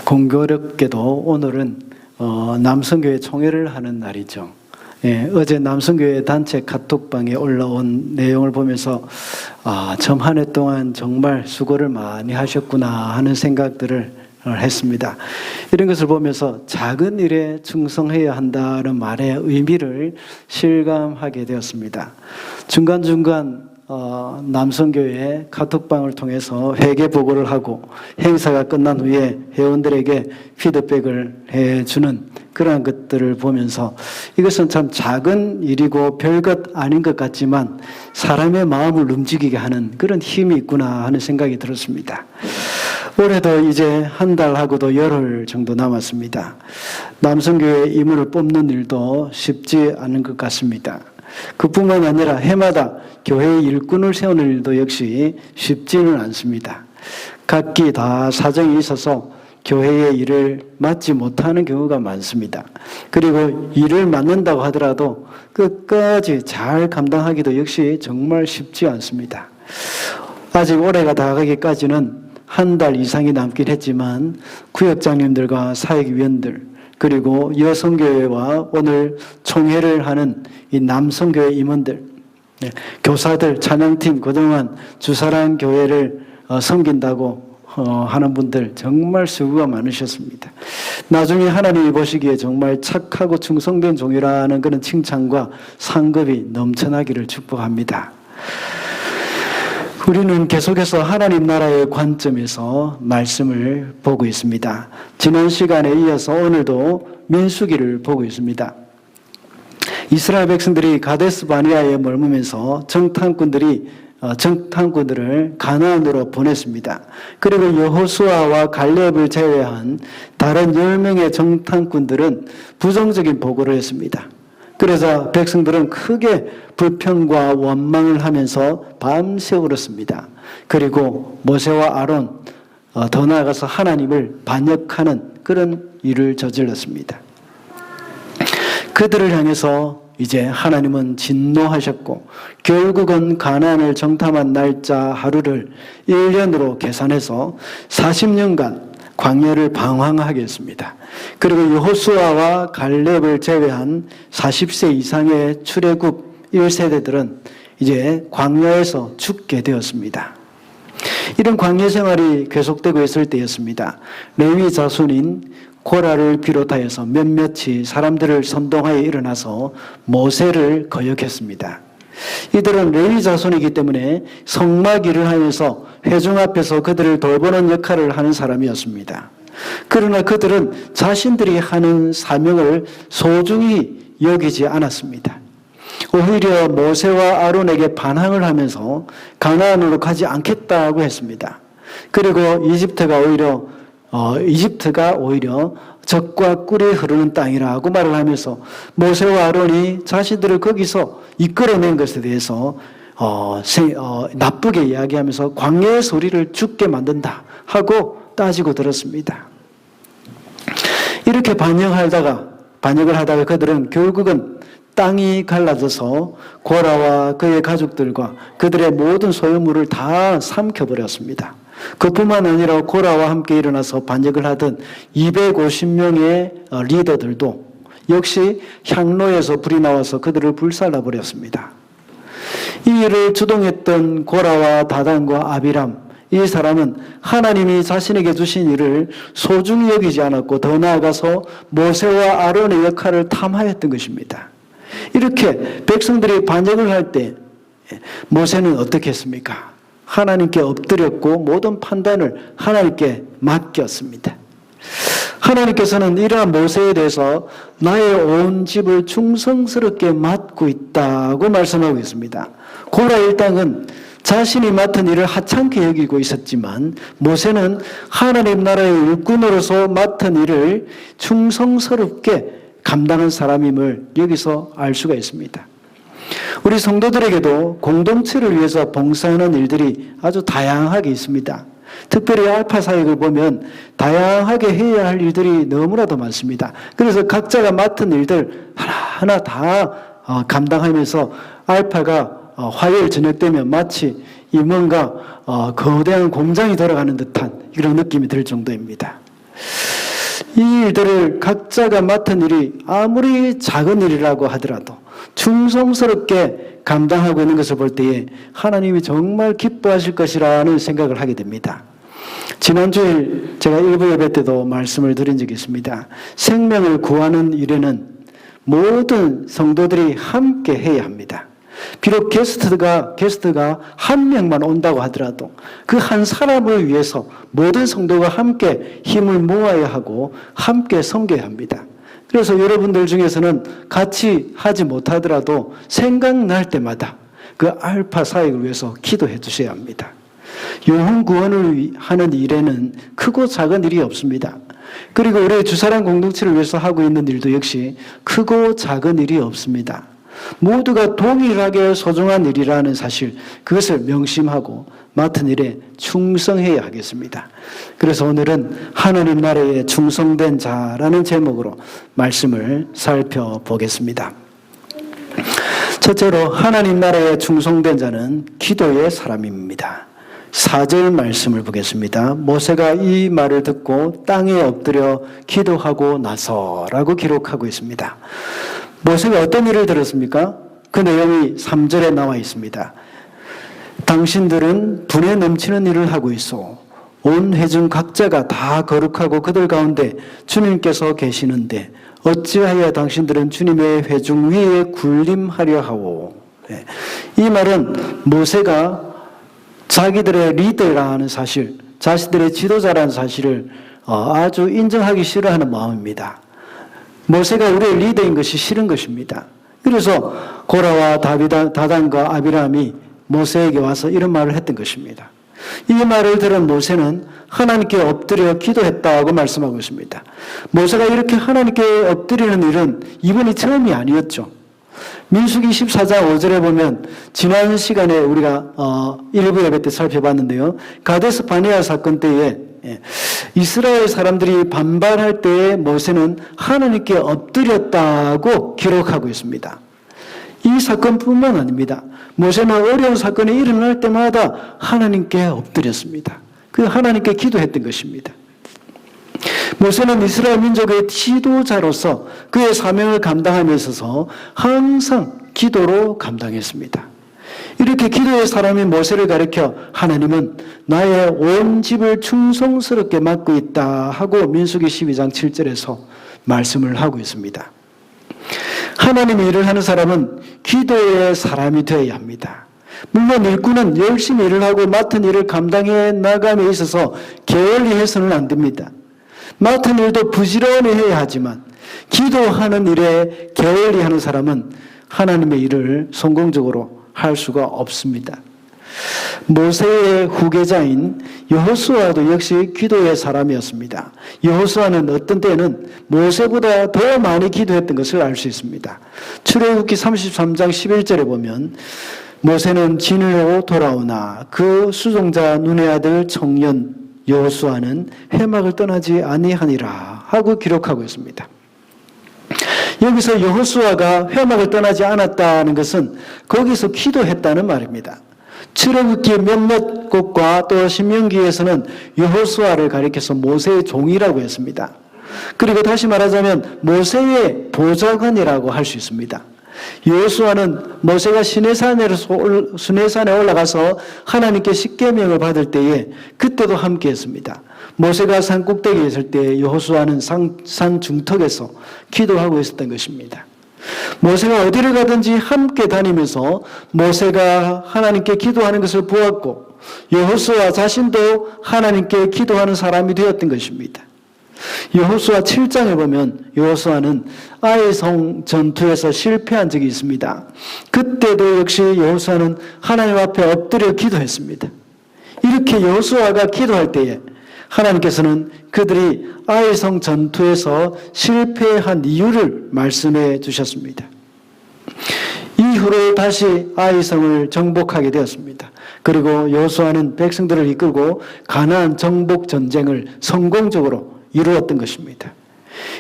공교롭게도 오늘은 남성교회 총회를 하는 날이죠. 예, 어제 남성교회 단체 카톡방에 올라온 내용을 보면서 참 한 해 동안 정말 수고를 많이 하셨구나 하는 생각들을 했습니다. 이런 것을 보면서 작은 일에 충성해야 한다는 말의 의미를 실감하게 되었습니다. 중간중간 남성교회 카톡방을 통해서 회계 보고를 하고 행사가 끝난 후에 회원들에게 피드백을 해주는 그러한 것들을 보면서 이것은 참 작은 일이고 별것 아닌 것 같지만 사람의 마음을 움직이게 하는 그런 힘이 있구나 하는 생각이 들었습니다. 올해도 이제 한 달하고도 열흘 정도 남았습니다. 남성교회 임원을 뽑는 일도 쉽지 않은 것 같습니다. 그뿐만 아니라 해마다 교회의 일꾼을 세우는 일도 역시 쉽지는 않습니다. 각기 다 사정이 있어서 교회의 일을 맡지 못하는 경우가 많습니다. 그리고 일을 맡는다고 하더라도 끝까지 잘 감당하기도 역시 정말 쉽지 않습니다. 아직 올해가 다 가기까지는 한 달 이상이 남긴 했지만 구역장님들과 사역위원들 그리고 여성교회와 오늘 총회를 하는 이 남성교회 임원들, 교사들, 찬양팀, 그동안 주사랑 교회를 섬긴다고 하는 분들 정말 수고가 많으셨습니다. 나중에 하나님이 보시기에 정말 착하고 충성된 종이라는 그런 칭찬과 상급이 넘쳐나기를 축복합니다. 우리는 계속해서 하나님 나라의 관점에서 말씀을 보고 있습니다. 지난 시간에 이어서 오늘도 민수기를 보고 있습니다. 이스라엘 백성들이 가데스 바네아에 머무면서 정탐꾼들을 가나안으로 보냈습니다. 그리고 여호수아와 갈렙을 제외한 다른 10명의 정탐꾼들은 부정적인 보고를 했습니다. 그래서 백성들은 크게 불평과 원망을 하면서 밤새 울었습니다. 그리고 모세와 아론, 더 나아가서 하나님을 반역하는 그런 일을 저질렀습니다. 그들을 향해서 이제 하나님은 진노하셨고 결국은 가나안을 정탐한 날짜 하루를 1년으로 계산해서 40년간 광야를 방황하게 했습니다. 그리고 여호수아와 갈렙을 제외한 40세 이상의 출애굽 1세대들은 이제 광야에서 죽게 되었습니다. 이런 광야 생활이 계속되고 있을 때였습니다. 레위 자손인 고라를 비롯하여서 몇몇이 사람들을 선동하여 일어나서 모세를 거역했습니다. 이들은 레위 자손이기 때문에 성막일을 하면서 회중 앞에서 그들을 돌보는 역할을 하는 사람이었습니다. 그러나 그들은 자신들이 하는 사명을 소중히 여기지 않았습니다. 오히려 모세와 아론에게 반항을 하면서 가나안으로 가지 않겠다고 했습니다. 그리고 이집트가 오히려 젖과 꿀이 흐르는 땅이라고 말을 하면서 모세와 아론이 자신들을 거기서 이끌어낸 것에 대해서 나쁘게 이야기하면서 광야의 소리를 죽게 만든다 하고 따지고 들었습니다. 이렇게 반역을 하다가 그들은 결국은 땅이 갈라져서 고라와 그의 가족들과 그들의 모든 소유물을 다 삼켜버렸습니다. 그뿐만 아니라 고라와 함께 일어나서 반역을 하던 250명의 리더들도 역시 향로에서 불이 나와서 그들을 불살라버렸습니다. 이 일을 주동했던 고라와 다단과 아비람, 이 사람은 하나님이 자신에게 주신 일을 소중히 여기지 않았고 더 나아가서 모세와 아론의 역할을 탐하였던 것입니다. 이렇게 백성들이 반역을 할 때 모세는 어떻게 했습니까? 하나님께 엎드렸고 모든 판단을 하나님께 맡겼습니다. 하나님께서는 이러한 모세에 대해서 나의 온 집을 충성스럽게 맡고 있다고 말씀하고 있습니다. 고라 일당은 자신이 맡은 일을 하찮게 여기고 있었지만 모세는 하나님 나라의 일꾼으로서 맡은 일을 충성스럽게 감당한 사람임을 여기서 알 수가 있습니다. 우리 성도들에게도 공동체를 위해서 봉사하는 일들이 아주 다양하게 있습니다. 특별히 알파 사역을 보면 다양하게 해야 할 일들이 너무나도 많습니다. 그래서 각자가 맡은 일들 하나하나 다 감당하면서 알파가 화요일 저녁 되면 마치 뭔가 거대한 공장이 돌아가는 듯한 그런 느낌이 들 정도입니다. 이 일들을 각자가 맡은 일이 아무리 작은 일이라고 하더라도 충성스럽게 감당하고 있는 것을 볼 때에 하나님이 정말 기뻐하실 것이라는 생각을 하게 됩니다. 지난주에 제가 일부 예배 때도 말씀을 드린 적이 있습니다. 생명을 구하는 일에는 모든 성도들이 함께 해야 합니다. 비록 게스트가 한 명만 온다고 하더라도 그 한 사람을 위해서 모든 성도가 함께 힘을 모아야 하고 함께 섬겨야 합니다. 그래서 여러분들 중에서는 같이 하지 못하더라도 생각날 때마다 그 알파 사역을 위해서 기도해 주셔야 합니다. 영혼 구원을 하는 일에는 크고 작은 일이 없습니다. 그리고 우리 주사랑 공동체를 위해서 하고 있는 일도 역시 크고 작은 일이 없습니다. 모두가 동일하게 소중한 일이라는 사실, 그것을 명심하고 맡은 일에 충성해야 하겠습니다. 그래서 오늘은 하나님 나라에 충성된 자라는 제목으로 말씀을 살펴보겠습니다. 첫째로 하나님 나라에 충성된 자는 기도의 사람입니다. 4절 말씀을 보겠습니다. 모세가 이 말을 듣고 땅에 엎드려 기도하고 나서라고 기록하고 있습니다. 모세가 어떤 일을 들었습니까? 그 내용이 3절에 나와 있습니다. 당신들은 분에 넘치는 일을 하고 있어. 온 회중 각자가 다 거룩하고 그들 가운데 주님께서 계시는데 어찌하여 당신들은 주님의 회중 위에 군림하려 하오. 이 말은 모세가 자기들의 리더라는 사실, 자신들의 지도자라는 사실을 아주 인정하기 싫어하는 마음입니다. 모세가 우리의 리더인 것이 싫은 것입니다. 그래서 고라와 다단과 아비람이 모세에게 와서 이런 말을 했던 것입니다. 이 말을 들은 모세는 하나님께 엎드려 기도했다고 말씀하고 있습니다. 모세가 이렇게 하나님께 엎드리는 일은 이번이 처음이 아니었죠. 민수기 14장 5절에 보면 지난 시간에 우리가 일부 예배 때 살펴봤는데요. 가데스 바네아 사건 때에 이스라엘 사람들이 반발할 때에 모세는 하나님께 엎드렸다고 기록하고 있습니다. 이 사건뿐만 아닙니다. 모세는 어려운 사건이 일어날 때마다 하나님께 엎드렸습니다. 그 하나님께 기도했던 것입니다. 모세는 이스라엘 민족의 지도자로서 그의 사명을 감당함에 있어서 항상 기도로 감당했습니다. 이렇게 기도의 사람이 모세를 가리켜 하나님은 나의 온 집을 충성스럽게 맡고 있다 하고 민수기 12장 7절에서 말씀을 하고 있습니다. 하나님의 일을 하는 사람은 기도의 사람이 되어야 합니다. 물론 일꾼은 열심히 일을 하고 맡은 일을 감당해 나감에 있어서 게을리해서는 안 됩니다. 맡은 일도 부지런히 해야 하지만 기도하는 일에 게을리하는 사람은 하나님의 일을 성공적으로 할 수가 없습니다. 모세의 후계자인 여호수아도 역시 기도의 사람이었습니다. 여호수아는 어떤 때는 모세보다 더 많이 기도했던 것을 알 수 있습니다. 출애굽기 33장 11절에 보면 모세는 진으로 돌아오나 그 수종자 눈의 아들 청년 여호수아는 회막을 떠나지 아니하니라 하고 기록하고 있습니다. 여기서 여호수아가 회막을 떠나지 않았다는 것은 거기서 기도했다는 말입니다. 출애굽기 몇몇 곳과 또 신명기에서는 여호수아를 가리켜서 모세의 종이라고 했습니다. 그리고 다시 말하자면 모세의 보좌관이라고 할 수 있습니다. 여호수아는 모세가 시내산에 올라가서 하나님께 십계명을 받을 때에 그때도 함께했습니다. 모세가 산 꼭대기에 있을 때 여호수아는 산 중턱에서 기도하고 있었던 것입니다. 모세가 어디를 가든지 함께 다니면서 모세가 하나님께 기도하는 것을 보았고 여호수아 자신도 하나님께 기도하는 사람이 되었던 것입니다. 여호수아 7장에 보면 여호수아는 아이성 전투에서 실패한 적이 있습니다. 그때도 역시 여호수아는 하나님 앞에 엎드려 기도했습니다. 이렇게 여호수아가 기도할 때에 하나님께서는 그들이 아이성 전투에서 실패한 이유를 말씀해 주셨습니다. 이후로 다시 아이성을 정복하게 되었습니다. 그리고 여호수아는 백성들을 이끌고 가나안 정복 전쟁을 성공적으로 이루었던 것입니다.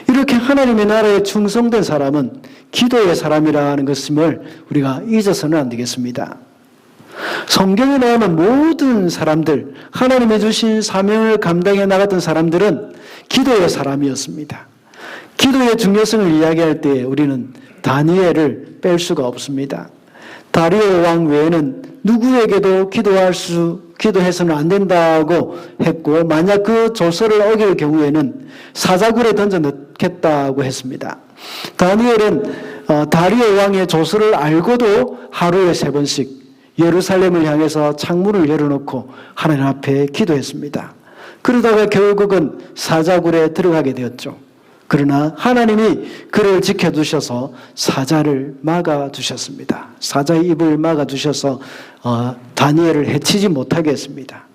이렇게 하나님의 나라에 충성된 사람은 기도의 사람이라는 것임을 우리가 잊어서는 안 되겠습니다. 성경에 나오는 모든 사람들, 하나님의 주신 사명을 감당해 나갔던 사람들은 기도의 사람이었습니다. 기도의 중요성을 이야기할 때 우리는 다니엘을 뺄 수가 없습니다. 다리오 왕 외에는 누구에게도 기도해서는 안 된다고 했고, 만약 그 조서를 어길 경우에는 사자굴에 던져 넣겠다고 했습니다. 다니엘은 다리오 왕의 조서를 알고도 하루에 3번씩 예루살렘을 향해서 창문을 열어놓고 하나님 앞에 기도했습니다. 그러다가 결국은 사자굴에 들어가게 되었죠. 그러나 하나님이 그를 지켜두셔서 사자를 막아두셨습니다. 사자의 입을 막아두셔서 다니엘을 해치지 못하게 했습니다.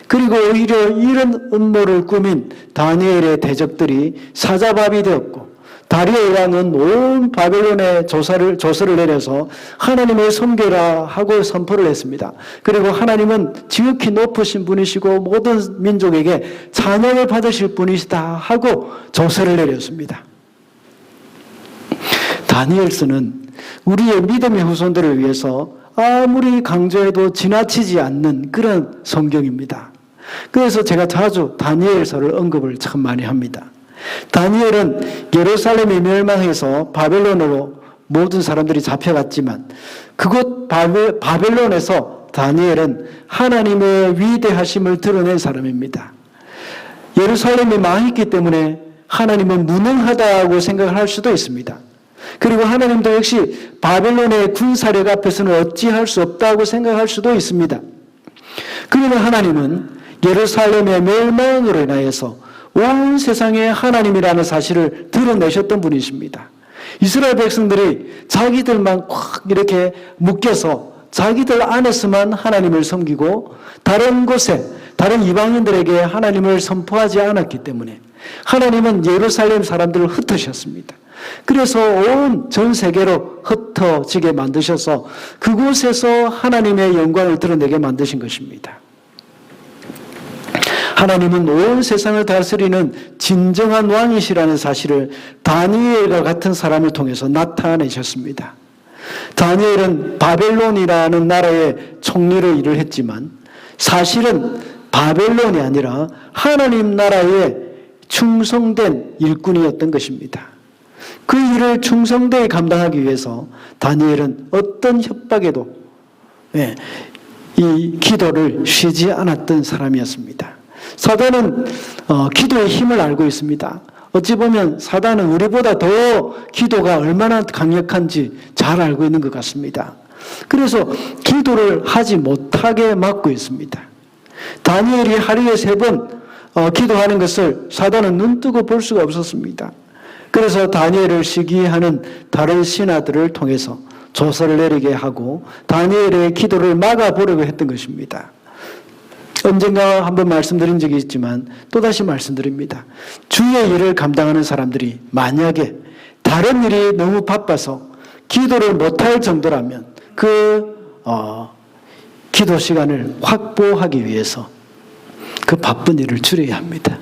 그리고 오히려 이런 음모를 꾸민 다니엘의 대적들이 사자밥이 되었고, 다리오 왕은 온 바벨론에 조서를 내려서 하나님을 섬겨라 하고 선포를 했습니다. 그리고 하나님은 지극히 높으신 분이시고 모든 민족에게 찬양을 받으실 분이시다 하고 조서를 내렸습니다. 다니엘서는 우리의 믿음의 후손들을 위해서 아무리 강조해도 지나치지 않는 그런 성경입니다. 그래서 제가 자주 다니엘서를 언급을 참 많이 합니다. 다니엘은 예루살렘이 멸망해서 바벨론으로 모든 사람들이 잡혀갔지만 그곳 바벨론에서 다니엘은 하나님의 위대하심을 드러낸 사람입니다. 예루살렘이 망했기 때문에 하나님은 무능하다고 생각을 할 수도 있습니다. 그리고 하나님도 역시 바벨론의 군사력 앞에서는 어찌할 수 없다고 생각할 수도 있습니다. 그러나 하나님은 예루살렘의 멸망으로 인하여서 온 세상에 하나님이라는 사실을 드러내셨던 분이십니다. 이스라엘 백성들이 자기들만 꽉 이렇게 묶여서 자기들 안에서만 하나님을 섬기고 다른 곳에, 다른 이방인들에게 하나님을 선포하지 않았기 때문에 하나님은 예루살렘 사람들을 흩으셨습니다. 그래서 온 전 세계로 흩어지게 만드셔서 그곳에서 하나님의 영광을 드러내게 만드신 것입니다. 하나님은 온 세상을 다스리는 진정한 왕이시라는 사실을 다니엘과 같은 사람을 통해서 나타내셨습니다. 다니엘은 바벨론이라는 나라의 총리로 일을 했지만 사실은 바벨론이 아니라 하나님 나라에 충성된 일꾼이었던 것입니다. 그 일을 충성되게 감당하기 위해서 다니엘은 어떤 협박에도 이 기도를 쉬지 않았던 사람이었습니다. 사단은 기도의 힘을 알고 있습니다. 어찌 보면 사단은 우리보다 더 기도가 얼마나 강력한지 잘 알고 있는 것 같습니다. 그래서 기도를 하지 못하게 막고 있습니다. 다니엘이 하루에 3번 기도하는 것을 사단은 눈뜨고 볼 수가 없었습니다. 그래서 다니엘을 시기하는 다른 신하들을 통해서 조서를 내리게 하고 다니엘의 기도를 막아보려고 했던 것입니다. 언젠가 한번 말씀드린 적이 있지만 또다시 말씀드립니다. 주의 일을 감당하는 사람들이 만약에 다른 일이 너무 바빠서 기도를 못할 정도라면 그 기도 시간을 확보하기 위해서 그 바쁜 일을 줄여야 합니다.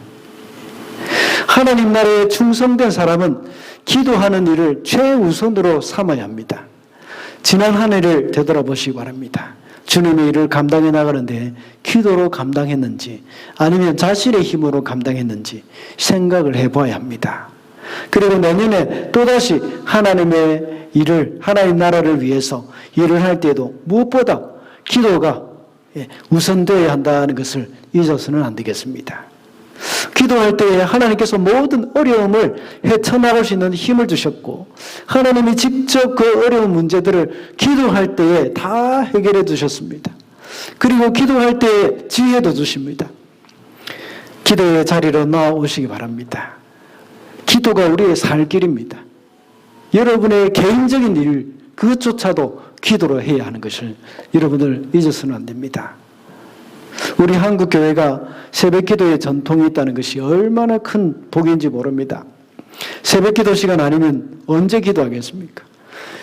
하나님 나라에 충성된 사람은 기도하는 일을 최우선으로 삼아야 합니다. 지난 한 해를 되돌아보시기 바랍니다. 주님의 일을 감당해 나가는데 기도로 감당했는지 아니면 자신의 힘으로 감당했는지 생각을 해봐야 합니다. 그리고 내년에 또다시 하나님의 일을, 하나님 나라를 위해서 일을 할 때에도 무엇보다 기도가 우선되어야 한다는 것을 잊어서는 안 되겠습니다. 기도할 때에 하나님께서 모든 어려움을 헤쳐나갈 수 있는 힘을 주셨고 하나님이 직접 그 어려운 문제들을 기도할 때에 다 해결해 주셨습니다. 그리고 기도할 때에 지혜도 주십니다. 기도의 자리로 나오시기 바랍니다. 기도가 우리의 살 길입니다. 여러분의 개인적인 일 그것조차도 기도로 해야 하는 것을 여러분들 잊어서는 안 됩니다. 우리 한국 교회가 새벽 기도의 전통이 있다는 것이 얼마나 큰 복인지 모릅니다. 새벽 기도 시간 아니면 언제 기도하겠습니까?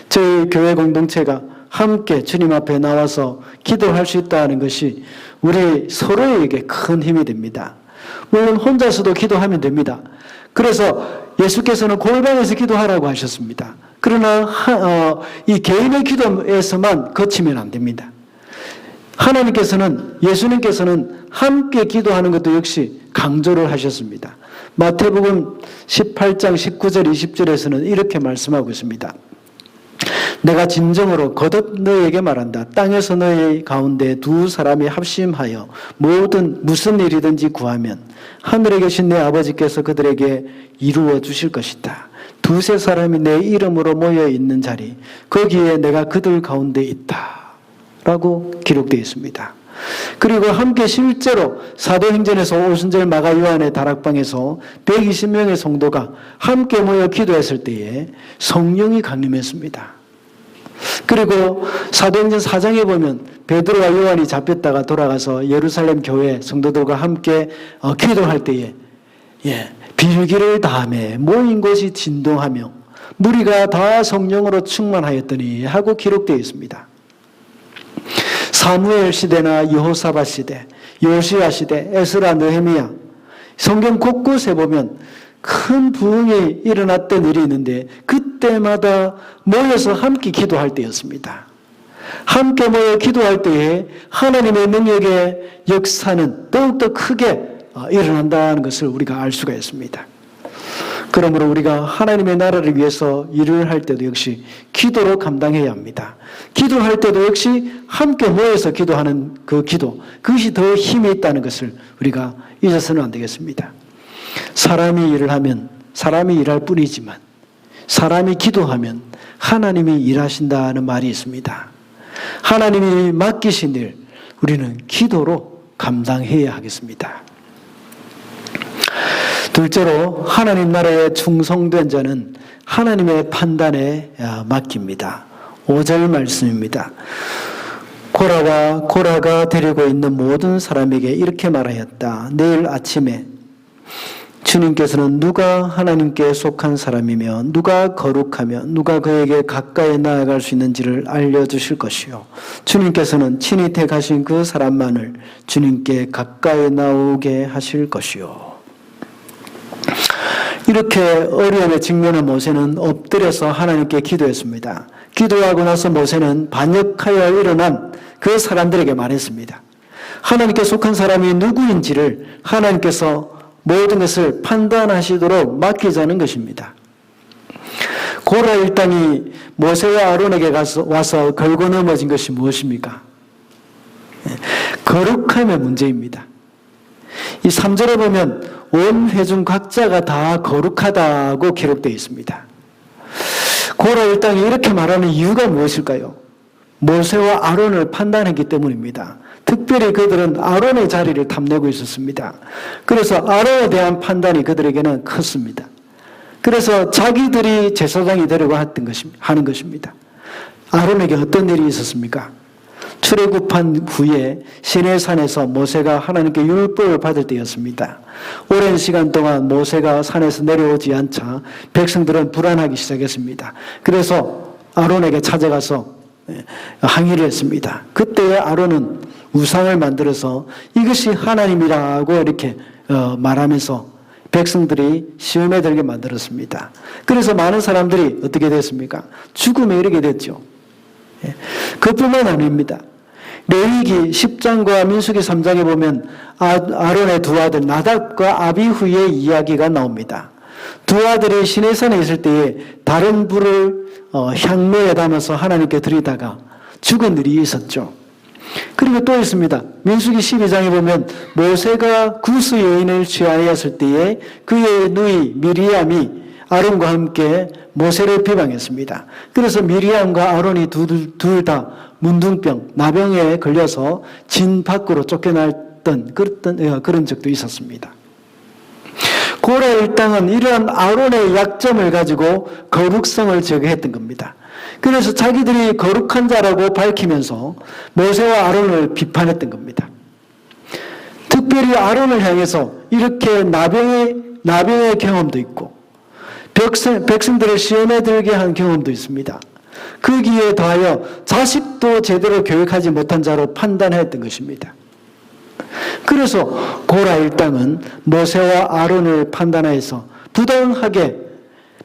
저희 교회 공동체가 함께 주님 앞에 나와서 기도할 수 있다는 것이 우리 서로에게 큰 힘이 됩니다. 물론 혼자서도 기도하면 됩니다. 그래서 예수께서는 골방에서 기도하라고 하셨습니다. 그러나 이 개인의 기도에서만 거치면 안 됩니다. 예수님께서는 함께 기도하는 것도 역시 강조를 하셨습니다. 마태복음 18장 19절 20절에서는 이렇게 말씀하고 있습니다. 내가 진정으로 거듭 너희에게 말한다. 땅에서 너희 가운데 두 사람이 합심하여 무슨 일이든지 구하면 하늘에 계신 내 아버지께서 그들에게 이루어 주실 것이다. 두세 사람이 내 이름으로 모여 있는 자리, 거기에 내가 그들 가운데 있다. 라고 기록되어 있습니다. 그리고 함께 실제로 사도행전에서 오순절 마가 요한의 다락방에서 120명의 성도가 함께 모여 기도했을 때에 성령이 강림했습니다. 그리고 사도행전 4장에 보면 베드로와 요한이 잡혔다가 돌아가서 예루살렘 교회 성도들과 함께 기도할 때에 비둘기를 다음에 모인 곳이 진동하며 무리가 다 성령으로 충만하였더니 하고 기록되어 있습니다. 사무엘 시대나 여호사밧 시대, 요시야 시대, 에스라, 느헤미야 성경 곳곳에 보면 큰 부흥이 일어났던 일이 있는데 그때마다 모여서 함께 기도할 때였습니다. 함께 모여 기도할 때에 하나님의 능력의 역사는 더욱더 크게 일어난다는 것을 우리가 알 수가 있습니다. 그러므로 우리가 하나님의 나라를 위해서 일을 할 때도 역시 기도로 감당해야 합니다. 기도할 때도 역시 함께 모여서 기도하는 그 기도, 그것이 더 힘이 있다는 것을 우리가 잊어서는 안 되겠습니다. 사람이 일을 하면 사람이 일할 뿐이지만 사람이 기도하면 하나님이 일하신다는 말이 있습니다. 하나님이 맡기신 일, 우리는 기도로 감당해야 하겠습니다. 둘째로 하나님 나라에 충성된 자는 하나님의 판단에 맡깁니다. 5절 말씀입니다. 고라가 데리고 있는 모든 사람에게 이렇게 말하였다. 내일 아침에 주님께서는 누가 하나님께 속한 사람이며 누가 거룩하며 누가 그에게 가까이 나아갈 수 있는지를 알려주실 것이요. 주님께서는 친히 택하신 그 사람만을 주님께 가까이 나오게 하실 것이요. 이렇게 어려움에 직면한 모세는 엎드려서 하나님께 기도했습니다. 기도하고 나서 모세는 반역하여 일어난 그 사람들에게 말했습니다. 하나님께 속한 사람이 누구인지를 하나님께서 모든 것을 판단하시도록 맡기자는 것입니다. 고라 일당이 모세와 아론에게 와서 걸고 넘어진 것이 무엇입니까? 거룩함의 문제입니다. 이 3절에 보면 온 회중 각자가 다 거룩하다고 기록되어 있습니다. 고라 일당이 이렇게 말하는 이유가 무엇일까요? 모세와 아론을 판단했기 때문입니다. 특별히 그들은 아론의 자리를 탐내고 있었습니다. 그래서 아론에 대한 판단이 그들에게는 컸습니다. 그래서 자기들이 제사장이 되려고 하는 것입니다. 아론에게 어떤 일이 있었습니까? 출애굽한 후에 시내산에서 모세가 하나님께 율법을 받을 때였습니다. 오랜 시간 동안 모세가 산에서 내려오지 않자 백성들은 불안하기 시작했습니다. 그래서 아론에게 찾아가서 항의를 했습니다. 그때 아론은 우상을 만들어서 이것이 하나님이라고 이렇게 말하면서 백성들이 시험에 들게 만들었습니다. 그래서 많은 사람들이 어떻게 됐습니까? 죽음에 이르게 됐죠. 그뿐만 아닙니다. 레위기 10장과 민수기 3장에 보면 아론의 두 아들 나답과 아비후의 이야기가 나옵니다. 두 아들이 시내산에 있을 때에 다른 불을 향로에 담아서 하나님께 드리다가 죽은 일이 있었죠. 그리고 또 있습니다. 민수기 12장에 보면 모세가 구스 여인을 취하였을 때에 그의 누이 미리암이 아론과 함께 모세를 비방했습니다. 그래서 미리암과 아론이 둘 다 문둥병, 나병에 걸려서 진 밖으로 쫓겨났던 그런 적도 있었습니다. 고라 일당은 이러한 아론의 약점을 가지고 거룩성을 제거했던 겁니다. 그래서 자기들이 거룩한 자라고 밝히면서 모세와 아론을 비판했던 겁니다. 특별히 아론을 향해서 이렇게 나병의 경험도 있고 백성들을 시험에 들게 한 경험도 있습니다. 거기에 더하여 자식도 제대로 교육하지 못한 자로 판단했던 것입니다. 그래서 고라 일당은 모세와 아론을 판단해서 부당하게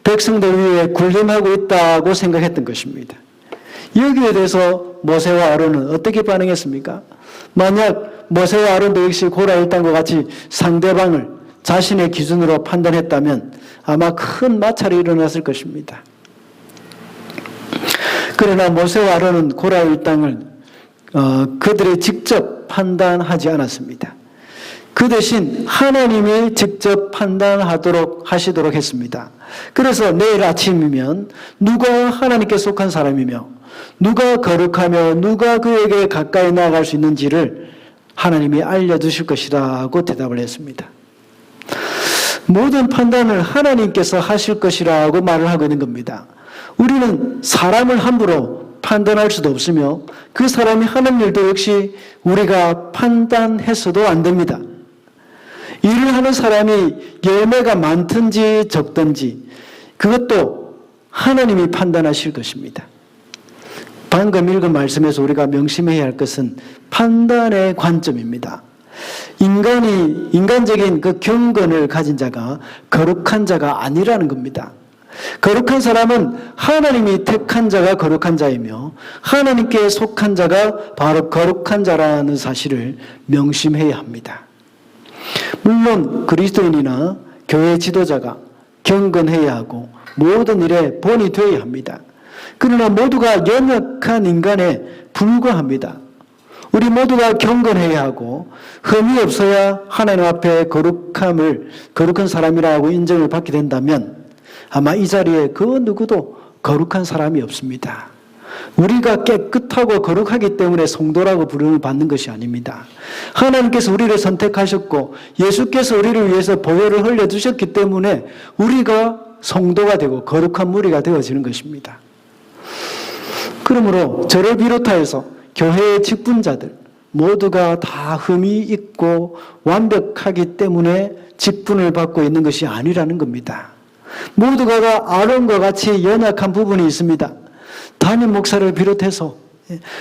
백성들 위에 군림하고 있다고 생각했던 것입니다. 여기에 대해서 모세와 아론은 어떻게 반응했습니까? 만약 모세와 아론도 역시 고라 일당과 같이 상대방을 자신의 기준으로 판단했다면 아마 큰 마찰이 일어났을 것입니다. 그러나 모세와 아론은 고라 일당을 그들이 직접 판단하지 않았습니다. 그 대신 하나님이 직접 하시도록 했습니다. 그래서 내일 아침이면 누가 하나님께 속한 사람이며 누가 거룩하며 누가 그에게 가까이 나아갈 수 있는지를 하나님이 알려주실 것이라고 대답을 했습니다. 모든 판단을 하나님께서 하실 것이라고 말을 하고 있는 겁니다. 우리는 사람을 함부로 판단할 수도 없으며 그 사람이 하는 일도 역시 우리가 판단해서도 안 됩니다. 일을 하는 사람이 열매가 많든지 적든지 그것도 하나님이 판단하실 것입니다. 방금 읽은 말씀에서 우리가 명심해야 할 것은 판단의 관점입니다. 인간적인 그 경건을 가진 자가 거룩한 자가 아니라는 겁니다. 거룩한 사람은 하나님이 택한 자가 거룩한 자이며 하나님께 속한 자가 바로 거룩한 자라는 사실을 명심해야 합니다. 물론 그리스도인이나 교회 지도자가 경건해야 하고 모든 일에 본이 되어야 합니다. 그러나 모두가 연약한 인간에 불과합니다. 우리 모두가 경건해야 하고 흠이 없어야 하나님 앞에 거룩한 사람이라고 인정을 받게 된다면 아마 이 자리에 그 누구도 거룩한 사람이 없습니다. 우리가 깨끗하고 거룩하기 때문에 성도라고 부름을 받는 것이 아닙니다. 하나님께서 우리를 선택하셨고 예수께서 우리를 위해서 보혈을 흘려주셨기 때문에 우리가 성도가 되고 거룩한 무리가 되어지는 것입니다. 그러므로 저를 비롯하여서 교회의 직분자들 모두가 다 흠이 있고 완벽하기 때문에 직분을 받고 있는 것이 아니라는 겁니다. 모두가 다 아론과 같이 연약한 부분이 있습니다. 담임 목사를 비롯해서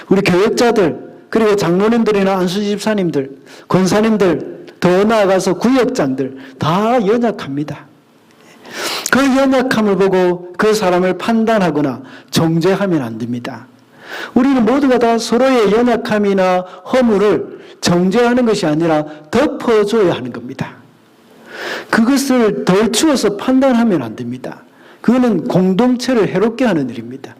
우리 교역자들 그리고 장로님들이나 안수 집사님들, 권사님들, 더 나아가서 구역장들 다 연약합니다. 그 연약함을 보고 그 사람을 판단하거나 정죄하면 안 됩니다. 우리는 모두가 다 서로의 연약함이나 허물을 정죄하는 것이 아니라 덮어줘야 하는 겁니다. 그것을 덜추어서 판단하면 안 됩니다. 그거는 공동체를 해롭게 하는 일입니다.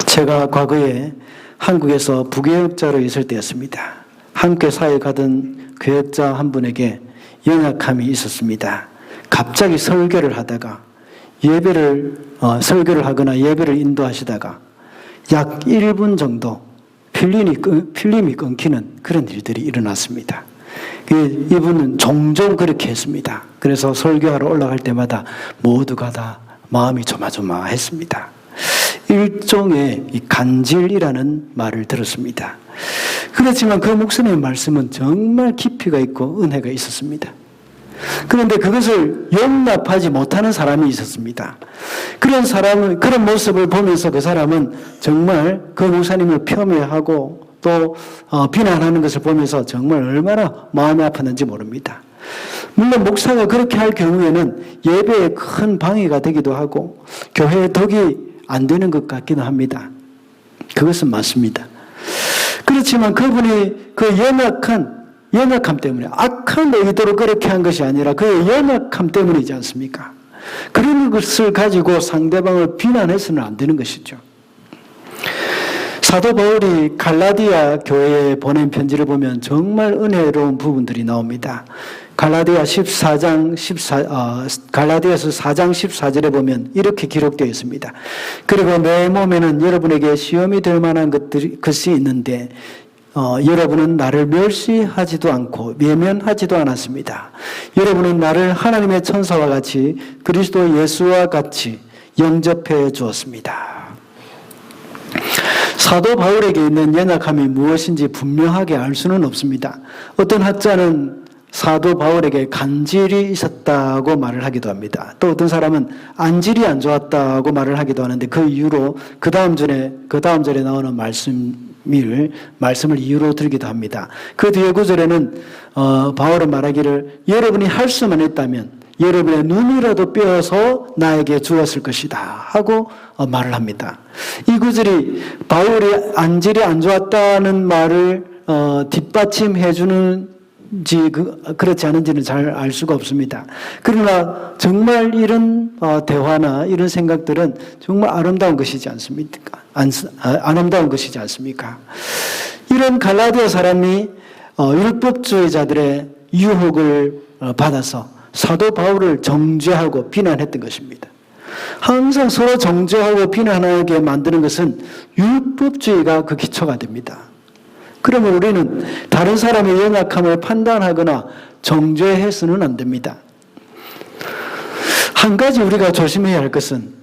제가 과거에 한국에서 부교역자로 있을 때였습니다. 함께 사회 가던 교역자 한 분에게 연약함이 있었습니다. 갑자기 설교를 하다가 설교를 하거나 예배를 인도하시다가 약 1분 정도 필름이 끊기는 그런 일들이 일어났습니다. 이분은 종종 그렇게 했습니다. 그래서 설교하러 올라갈 때마다 모두가 다 마음이 조마조마했습니다. 일종의 간질이라는 말을 들었습니다. 그렇지만 그 목사님의 말씀은 정말 깊이가 있고 은혜가 있었습니다. 그런데 그것을 용납하지 못하는 사람이 있었습니다. 그런 모습을 보면서 그 사람은 정말 그 목사님을 폄훼하고 또 비난하는 것을 보면서 정말 얼마나 마음이 아팠는지 모릅니다. 물론 목사가 그렇게 할 경우에는 예배에 큰 방해가 되기도 하고 교회에 덕이 안 되는 것 같기도 합니다. 그것은 맞습니다. 그렇지만 그분이 그 연약함 때문에 악한 의도로 그렇게 한 것이 아니라 그의 연약함 때문이지 않습니까? 그런 것을 가지고 상대방을 비난해서는 안 되는 것이죠. 사도 바울이 갈라디아 교회에 보낸 편지를 보면 정말 은혜로운 부분들이 나옵니다. 갈라디아서 4장 14절에 보면 이렇게 기록되어 있습니다. 그리고 내 몸에는 여러분에게 시험이 될 만한 것이 있는데 여러분은 나를 멸시하지도 않고 외면하지도 않았습니다. 여러분은 나를 하나님의 천사와 같이 그리스도 예수와 같이 영접해 주었습니다. 사도 바울에게 있는 연약함이 무엇인지 분명하게 알 수는 없습니다. 어떤 학자는 사도 바울에게 간질이 있었다고 말을 하기도 합니다. 또 어떤 사람은 안질이 안 좋았다고 말을 하기도 하는데 그 이유로 그 다음 절에 나오는 말씀을 이유로 들기도 합니다. 그 뒤에 구절에는 바울은 말하기를 여러분이 할 수만 있다면 여러분의 눈이라도 빼어서 나에게 주었을 것이다 하고 말을 합니다. 이 구절이 바울이 안질이 안 좋았다는 말을 뒷받침해 주는지 그렇지 않은지는 잘 알 수가 없습니다. 그러나 정말 이런 대화나 이런 생각들은 정말 아름다운 것이지 않습니까? 아름다운 것이지 않습니까? 이런 갈라디아 사람이 율법주의자들의 유혹을 받아서 사도 바울을 정죄하고 비난했던 것입니다. 항상 서로 정죄하고 비난하게 만드는 것은 율법주의가 그 기초가 됩니다. 그러면 우리는 다른 사람의 연약함을 판단하거나 정죄해서는 안 됩니다. 한 가지 우리가 조심해야 할 것은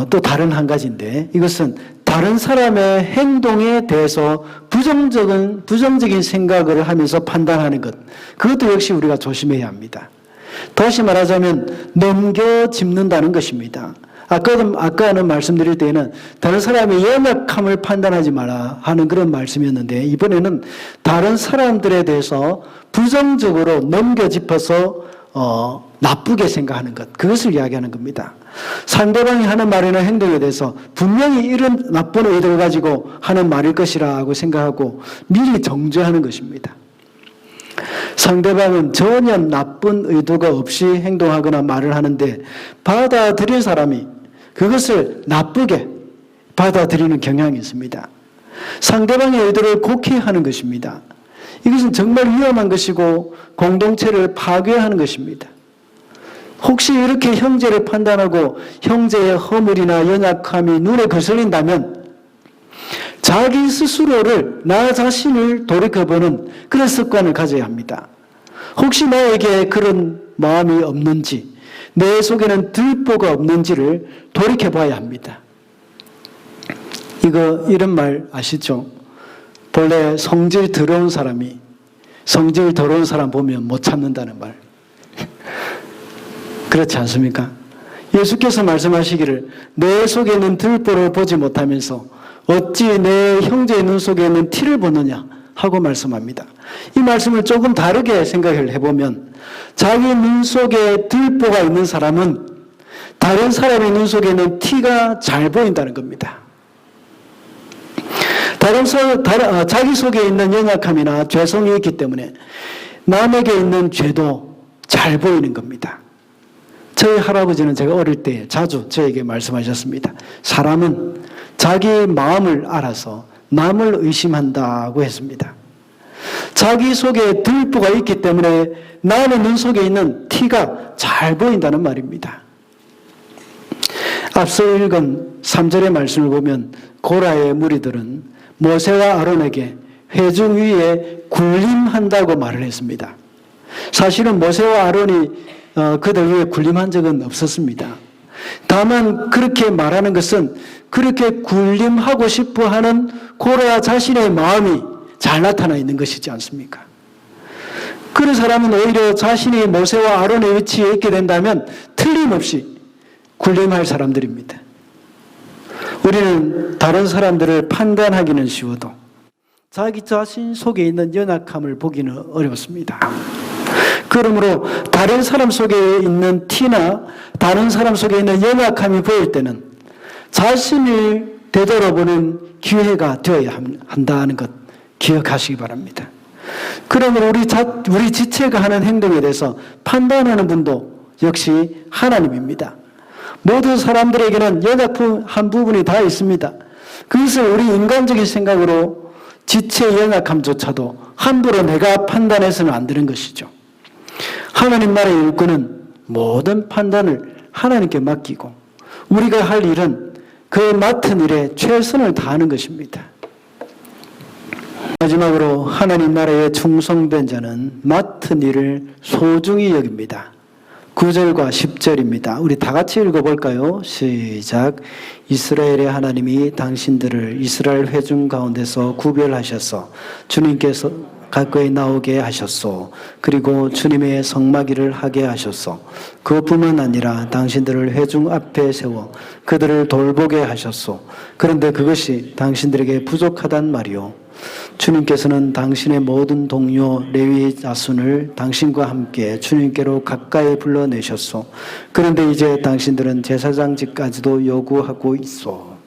또 다른 한 가지인데, 이것은 다른 사람의 행동에 대해서 부정적인 생각을 하면서 판단하는 것, 그것도 역시 우리가 조심해야 합니다. 다시 말하자면 넘겨짚는다는 것입니다. 아까는 말씀드릴 때에는 다른 사람의 연약함을 판단하지 마라 하는 그런 말씀이었는데, 이번에는 다른 사람들에 대해서 부정적으로 넘겨짚어서 나쁘게 생각하는 것, 그것을 이야기하는 겁니다. 상대방이 하는 말이나 행동에 대해서 분명히 이런 나쁜 의도를 가지고 하는 말일 것이라고 생각하고 미리 정죄하는 것입니다. 상대방은 전혀 나쁜 의도가 없이 행동하거나 말을 하는데 받아들인 사람이 그것을 나쁘게 받아들이는 경향이 있습니다. 상대방의 의도를 곡해하는 것입니다. 이것은 정말 위험한 것이고 공동체를 파괴하는 것입니다. 혹시 이렇게 형제를 판단하고 형제의 허물이나 연약함이 눈에 거슬린다면 자기 스스로를, 나 자신을 돌이켜보는 그런 습관을 가져야 합니다. 혹시 나에게 그런 마음이 없는지, 내 속에는 들보가 없는지를 돌이켜봐야 합니다. 이런 말 아시죠? 본래 성질 더러운 사람 보면 못 참는다는 말. 그렇지 않습니까? 예수께서 말씀하시기를 내 속에 있는 들보를 보지 못하면서 어찌 내 형제의 눈 속에 있는 티를 보느냐 하고 말씀합니다. 이 말씀을 조금 다르게 생각을 해보면 자기 눈 속에 들보가 있는 사람은 다른 사람의 눈 속에 있는 티가 잘 보인다는 겁니다. 자기 속에 있는 연약함이나 죄성이 있기 때문에 남에게 있는 죄도 잘 보이는 겁니다. 저희 할아버지는 제가 어릴 때 자주 저에게 말씀하셨습니다. 사람은 자기 마음을 알아서 남을 의심한다고 했습니다. 자기 속에 들보가 있기 때문에 남의 눈 속에 있는 티가 잘 보인다는 말입니다. 앞서 읽은 3절의 말씀을 보면 고라의 무리들은 모세와 아론에게 회중 위에 군림한다고 말을 했습니다. 사실은 모세와 아론이 그들 위에 군림한 적은 없었습니다. 다만 그렇게 말하는 것은 그렇게 군림하고 싶어하는 고라 자신의 마음이 잘 나타나 있는 것이지 않습니까? 그런 사람은 오히려 자신이 모세와 아론의 위치에 있게 된다면 틀림없이 군림할 사람들입니다. 우리는 다른 사람들을 판단하기는 쉬워도 자기 자신 속에 있는 연약함을 보기는 어렵습니다. 그러므로 다른 사람 속에 있는 티나 다른 사람 속에 있는 연약함이 보일 때는 자신을 되돌아보는 기회가 되어야 한다는 것 기억하시기 바랍니다. 그러므로 우리 지체가 하는 행동에 대해서 판단하는 분도 역시 하나님입니다. 모든 사람들에게는 연약한 부분이 다 있습니다. 그것을 우리 인간적인 생각으로 지체의 연약함조차도 함부로 내가 판단해서는 안 되는 것이죠. 하나님 나라의 일꾼은 모든 판단을 하나님께 맡기고 우리가 할 일은 그 맡은 일에 최선을 다하는 것입니다. 마지막으로 하나님 나라에 충성된 자는 맡은 일을 소중히 여깁니다. 9절과 10절입니다. 우리 다 같이 읽어볼까요? 시작. 이스라엘의 하나님이 당신들을 이스라엘 회중 가운데서 구별하셔서 주님께서 가까이 나오게 하셨소. 그리고 주님의 성막일을 하게 하셨소. 그것뿐만 아니라 당신들을 회중 앞에 세워 그들을 돌보게 하셨소. 그런데 그것이 당신들에게 부족하단 말이요. 주님께서는 당신의 모든 동료 레위 자손을 당신과 함께 주님께로 가까이 불러내셨소. 그런데 이제 당신들은 제사장직까지도 요구하고 있소.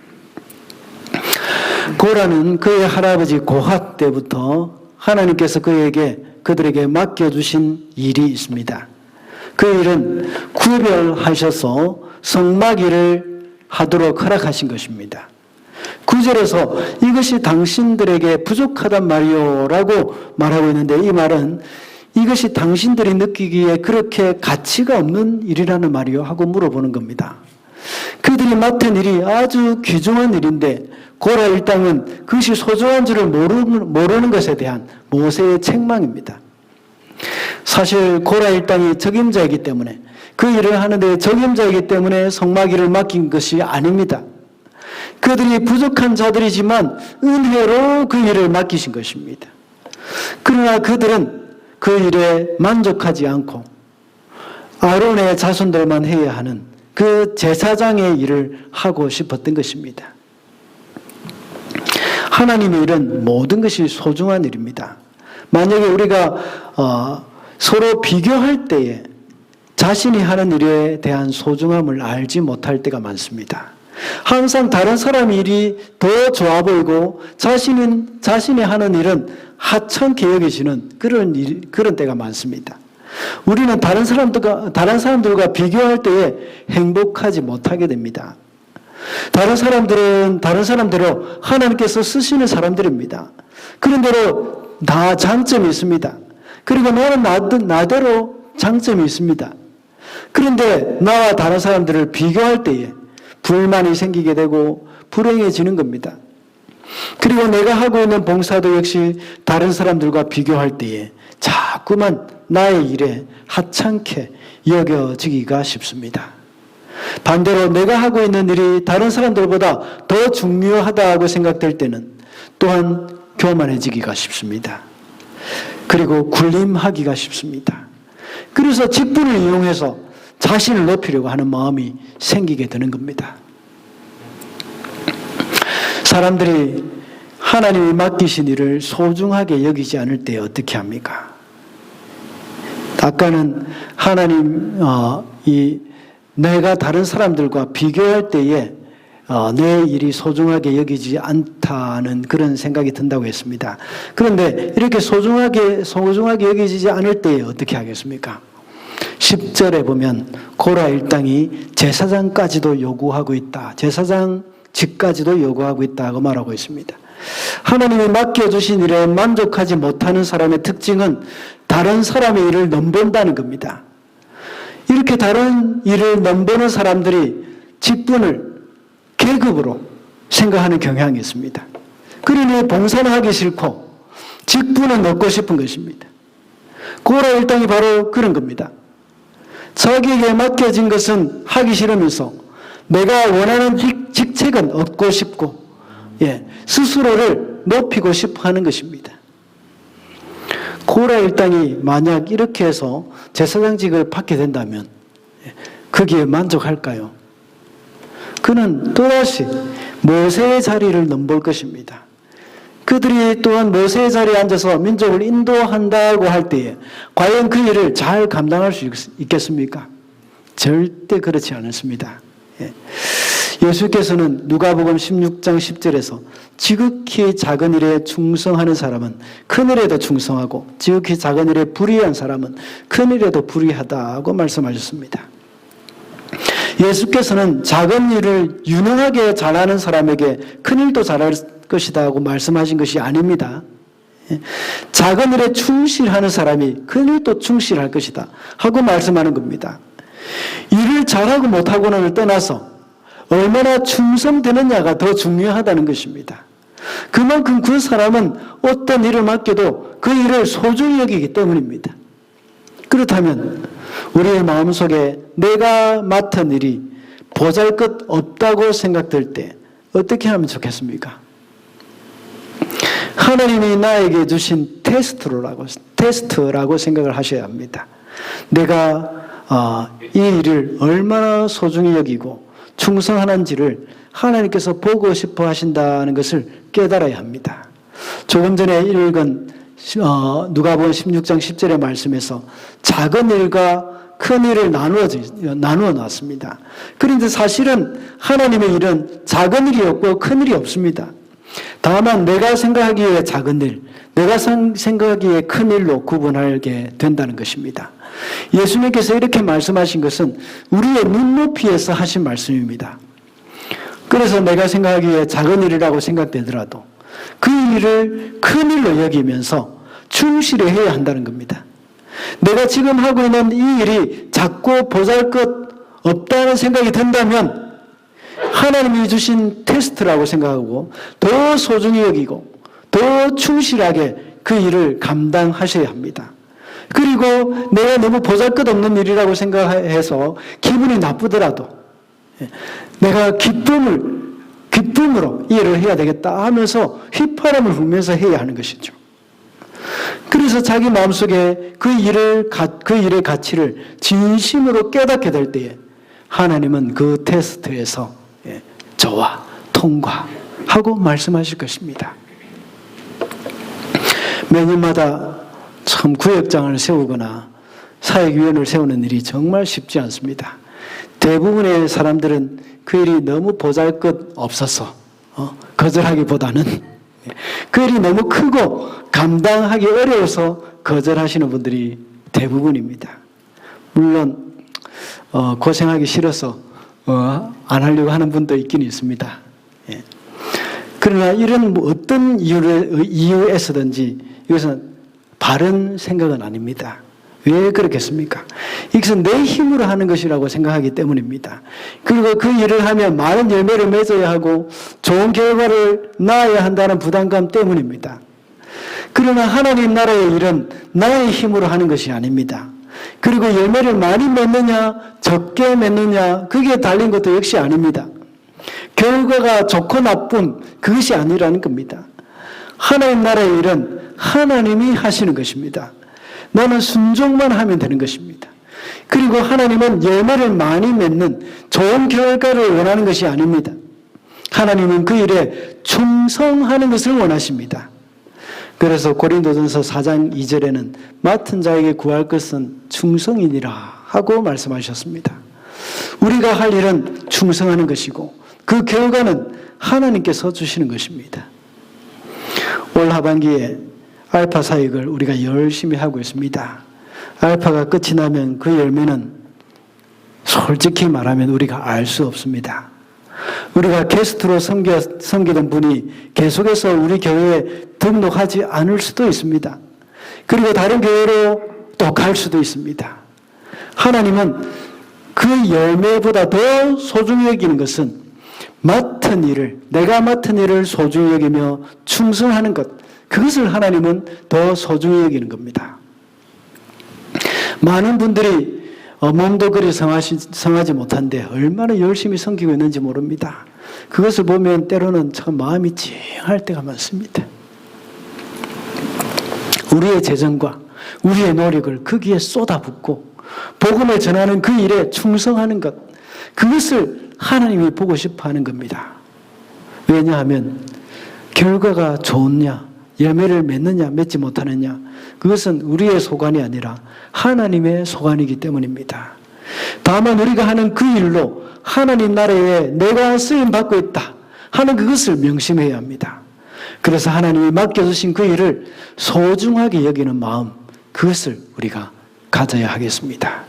고라는 그의 할아버지 고핫 때부터 하나님께서 그들에게 맡겨주신 일이 있습니다. 그 일은 구별하셔서 성막일을 하도록 허락하신 것입니다. 9절에서 이것이 당신들에게 부족하단 말이요 라고 말하고 있는데, 이 말은 이것이 당신들이 느끼기에 그렇게 가치가 없는 일이라는 말이요 하고 물어보는 겁니다. 그들이 맡은 일이 아주 귀중한 일인데 고라 일당은 그것이 소중한 줄을 모르는 것에 대한 모세의 책망입니다. 사실 고라 일당이 적임자이기 때문에, 그 일을 하는데 적임자이기 때문에 성막일을 맡긴 것이 아닙니다. 그들이 부족한 자들이지만 은혜로 그 일을 맡기신 것입니다. 그러나 그들은 그 일에 만족하지 않고 아론의 자손들만 해야 하는 그 제사장의 일을 하고 싶었던 것입니다. 하나님의 일은 모든 것이 소중한 일입니다. 만약에 우리가 서로 비교할 때에 자신이 하는 일에 대한 소중함을 알지 못할 때가 많습니다. 항상 다른 사람 일이 더 좋아 보이고 자신이 하는 일은 하찮게 여기시는 그런 때가 많습니다. 우리는 다른 사람들과 비교할 때에 행복하지 못하게 됩니다. 다른 사람들은 다른 사람대로 하나님께서 쓰시는 사람들입니다. 그런대로 다 장점이 있습니다. 그리고 나는 나대로 장점이 있습니다. 그런데 나와 다른 사람들을 비교할 때에 불만이 생기게 되고 불행해지는 겁니다. 그리고 내가 하고 있는 봉사도 역시 다른 사람들과 비교할 때에 자꾸만 나의 일에 하찮게 여겨지기가 쉽습니다. 반대로 내가 하고 있는 일이 다른 사람들보다 더 중요하다고 생각될 때는 또한 교만해지기가 쉽습니다. 그리고 군림하기가 쉽습니다. 그래서 직분을 이용해서 자신을 높이려고 하는 마음이 생기게 되는 겁니다. 사람들이 하나님이 맡기신 일을 소중하게 여기지 않을 때 어떻게 합니까? 아까는 내가 다른 사람들과 비교할 때에 내 일이 소중하게 여기지 않다는 그런 생각이 든다고 했습니다. 그런데 이렇게 소중하게 여기지 않을 때에 어떻게 하겠습니까? 10절에 보면 고라 일당이 제사장까지도 요구하고 있다. 제사장직까지도 요구하고 있다고 말하고 있습니다. 하나님이 맡겨주신 일에 만족하지 못하는 사람의 특징은 다른 사람의 일을 넘본다는 겁니다. 이렇게 다른 일을 넘보는 사람들이 직분을 계급으로 생각하는 경향이 있습니다. 그러니 봉사는 하기 싫고 직분은 얻고 싶은 것입니다. 고라 일당이 바로 그런 겁니다. 자기에게 맡겨진 것은 하기 싫으면서 내가 원하는 직책은 얻고 싶고 스스로를 높이고 싶어 하는 것입니다. 고라 일당이 만약 이렇게 해서 제사장직을 받게 된다면 거기에 만족할까요? 그는 또다시 모세의 자리를 넘볼 것입니다. 그들이 또한 모세의 자리에 앉아서 민족을 인도한다고 할 때에 과연 그 일을 잘 감당할 수 있겠습니까? 절대 그렇지 않습니다. 예수께서는 누가복음 16장 10절에서 지극히 작은 일에 충성하는 사람은 큰 일에도 충성하고 지극히 작은 일에 불의한 사람은 큰 일에도 불의하다고 말씀하셨습니다. 예수께서는 작은 일을 유능하게 잘하는 사람에게 큰 일도 잘할 것이다고 말씀하신 것이 아닙니다. 작은 일에 충실하는 사람이 큰 일도 충실할 것이다 하고 말씀하는 겁니다. 일을 잘하고 못하고는 떠나서 얼마나 충성되느냐가 더 중요하다는 것입니다. 그만큼 그 사람은 어떤 일을 맡겨도 그 일을 소중히 여기기 때문입니다. 그렇다면 우리의 마음속에 내가 맡은 일이 보잘것 없다고 생각될 때 어떻게 하면 좋겠습니까? 하나님이 나에게 주신 테스트라고 생각을 하셔야 합니다. 내가 이 일을 얼마나 소중히 여기고 충성하는지를 하나님께서 보고 싶어 하신다는 것을 깨달아야 합니다. 조금 전에 읽은 누가복음 16장 10절의 말씀에서 작은 일과 큰 일을 나누어 놨습니다. 그런데 사실은 하나님의 일은 작은 일이 없고 큰 일이 없습니다. 다만 내가 생각하기에 작은 일, 내가 생각하기에 큰 일로 구분하게 된다는 것입니다. 예수님께서 이렇게 말씀하신 것은 우리의 눈높이에서 하신 말씀입니다. 그래서 내가 생각하기에 작은 일이라고 생각되더라도 그 일을 큰 일로 여기면서 충실히 해야 한다는 겁니다. 내가 지금 하고 있는 이 일이 작고 보잘것없다는 생각이 든다면 하나님이 주신 테스트라고 생각하고 더 소중히 여기고 더 충실하게 그 일을 감당하셔야 합니다. 그리고 내가 너무 보잘것없는 일이라고 생각해서 기분이 나쁘더라도 내가 기쁨으로 이 일을 해야 되겠다 하면서 휘파람을 불면서 해야 하는 것이죠. 그래서 자기 마음속에 그 일의 가치를 진심으로 깨닫게 될 때에 하나님은 그 테스트에서 저와 통과하고 말씀하실 것입니다. 매년마다 참 구역장을 세우거나 사역위원회를 세우는 일이 정말 쉽지 않습니다. 대부분의 사람들은 그 일이 너무 보잘것없어서 거절하기보다는 그 일이 너무 크고 감당하기 어려워서 거절하시는 분들이 대부분입니다. 물론 고생하기 싫어서 안 하려고 하는 분도 있긴 있습니다. 그러나 이런 어떤 이유에서든지 이것은 바른 생각은 아닙니다. 왜 그렇겠습니까? 이것은 내 힘으로 하는 것이라고 생각하기 때문입니다. 그리고 그 일을 하면 많은 열매를 맺어야 하고 좋은 결과를 낳아야 한다는 부담감 때문입니다. 그러나 하나님 나라의 일은 나의 힘으로 하는 것이 아닙니다. 그리고 열매를 많이 맺느냐 적게 맺느냐 그게 달린 것도 역시 아닙니다. 결과가 좋고 나쁨 그것이 아니라는 겁니다. 하나님 나라의 일은 하나님이 하시는 것입니다. 나는 순종만 하면 되는 것입니다. 그리고 하나님은 열매를 많이 맺는 좋은 결과를 원하는 것이 아닙니다. 하나님은 그 일에 충성하는 것을 원하십니다. 그래서 고린도전서 4장 2절에는 맡은 자에게 구할 것은 충성이니라 하고 말씀하셨습니다. 우리가 할 일은 충성하는 것이고 그 결과는 하나님께서 주시는 것입니다. 올 하반기에 알파 사역을 우리가 열심히 하고 있습니다. 알파가 끝이 나면 그 열매는 솔직히 말하면 우리가 알 수 없습니다. 우리가 게스트로 섬기던 분이 계속해서 우리 교회에 등록하지 않을 수도 있습니다. 그리고 다른 교회로 또 갈 수도 있습니다. 하나님은 그 열매보다 더 소중히 여기는 것은 내가 맡은 일을 소중히 여기며 충성하는 것, 그것을 하나님은 더 소중히 여기는 겁니다. 많은 분들이 몸도 그리 성하지 못한데 얼마나 열심히 섬기고 있는지 모릅니다. 그것을 보면 때로는 참 마음이 찡할 때가 많습니다. 우리의 재정과 우리의 노력을 거기에 쏟아붓고 복음을 전하는 그 일에 충성하는 것, 그것을 하나님이 보고 싶어 하는 겁니다. 왜냐하면 결과가 좋냐, 열매를 맺느냐, 맺지 못하느냐, 그것은 우리의 소관이 아니라 하나님의 소관이기 때문입니다. 다만 우리가 하는 그 일로 하나님 나라에 내가 쓰임받고 있다 하는 그것을 명심해야 합니다. 그래서 하나님이 맡겨주신 그 일을 소중하게 여기는 마음, 그것을 우리가 가져야 하겠습니다.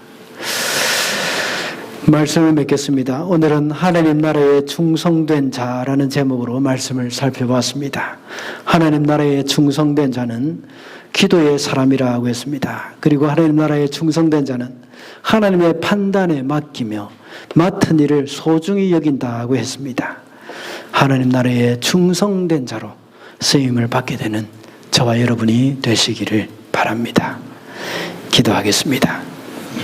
말씀을 맺겠습니다. 오늘은 하나님 나라에 충성된 자라는 제목으로 말씀을 살펴봤습니다. 하나님 나라에 충성된 자는 기도의 사람이라고 했습니다. 그리고 하나님 나라에 충성된 자는 하나님의 판단에 맡기며 맡은 일을 소중히 여긴다고 했습니다. 하나님 나라에 충성된 자로 쓰임을 받게 되는 저와 여러분이 되시기를 바랍니다. 기도하겠습니다.